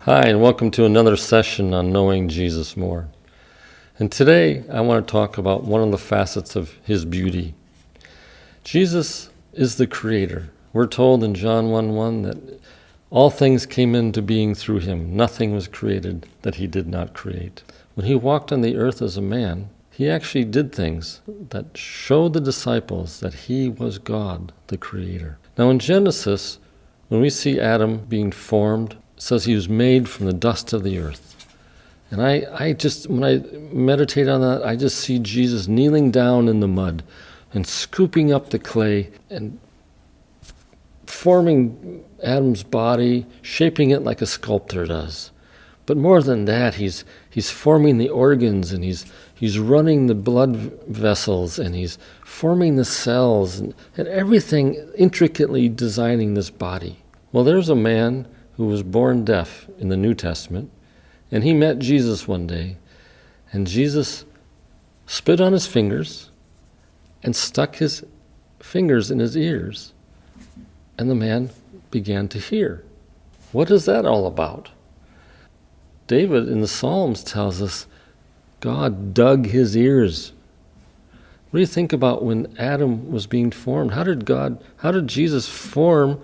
Hi, and welcome to another session on Knowing Jesus More. And today I want to talk about one of the facets of his beauty. Jesus is the creator. We're told in John 1:1 that all things came into being through him. Nothing was created that he did not create. When he walked on the earth as a man, he actually did things that showed the disciples that he was God, the creator. Now in Genesis, when we see Adam being formed, it says he was made from the dust of the earth. And I just, when I meditate on that, I just see Jesus kneeling down in the mud and scooping up the clay and forming Adam's body, shaping it like a sculptor does. But more than that, he's forming the organs, and he's running the blood vessels, and he's forming the cells, and everything, intricately designing this body. Well, there's a man who was born deaf in the New Testament, and he met Jesus one day, and Jesus spit on his fingers and stuck his fingers in his ears, and the man began to hear. What is that all about? David in the Psalms tells us God dug his ears. What do you think about when Adam was being formed? How did Jesus form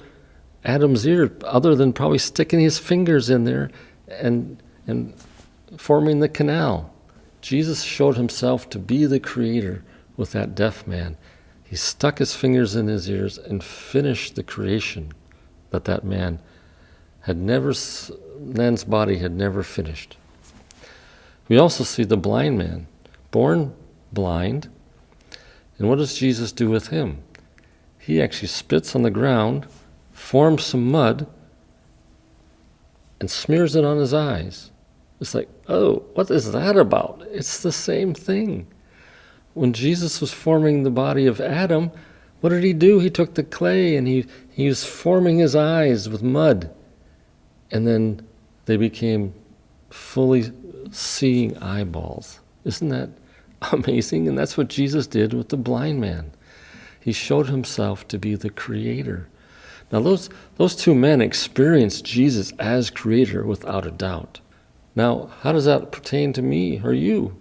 Adam's ear, other than probably sticking his fingers in there and forming the canal? Jesus showed himself to be the creator with that deaf man. He stuck his fingers in his ears and finished the creation that man had never, man's body had never finished. We also see the blind man, born blind. And what does Jesus do with him? He actually spits on the ground, forms some mud, and smears it on his eyes. It's like, oh, what is that about? It's the same thing. When Jesus was forming the body of Adam, what did he do? He took the clay and he was forming his eyes with mud. And then they became fully seeing eyeballs. Isn't that amazing? And that's what Jesus did with the blind man. He showed himself to be the creator. Now those two men experienced Jesus as creator without a doubt. Now, how does that pertain to me or you?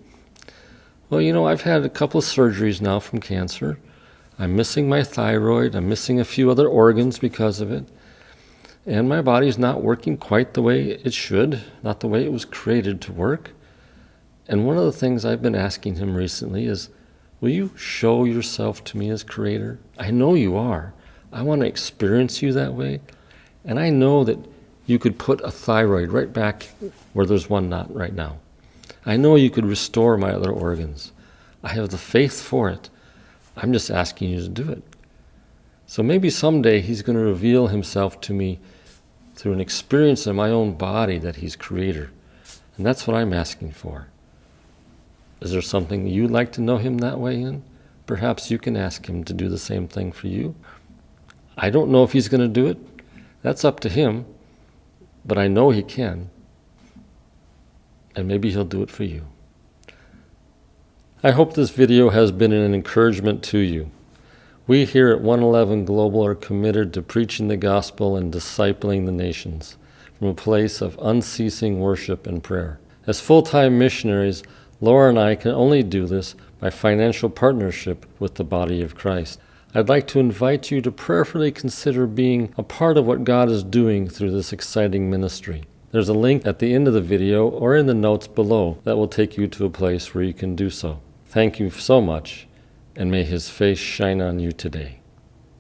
Well, I've had a couple of surgeries now from cancer. I'm missing my thyroid. I'm missing a few other organs because of it. And my body's not working quite the way it should, not the way it was created to work. And one of the things I've been asking him recently is, will you show yourself to me as creator? I know you are. I want to experience you that way. And I know that you could put a thyroid right back where there's one not right now. I know you could restore my other organs. I have the faith for it. I'm just asking you to do it. So maybe someday he's going to reveal himself to me through an experience in my own body that he's creator. And that's what I'm asking for. Is there something you'd like to know him that way in? Perhaps you can ask him to do the same thing for you. I don't know if he's going to do it. That's up to him. But I know he can. And maybe he'll do it for you. I hope this video has been an encouragement to you. We here at 111 Global are committed to preaching the gospel and discipling the nations from a place of unceasing worship and prayer. As full-time missionaries, Laura and I can only do this by financial partnership with the body of Christ. I'd like to invite you to prayerfully consider being a part of what God is doing through this exciting ministry. There's a link at the end of the video or in the notes below that will take you to a place where you can do so. Thank you so much, and may His face shine on you today.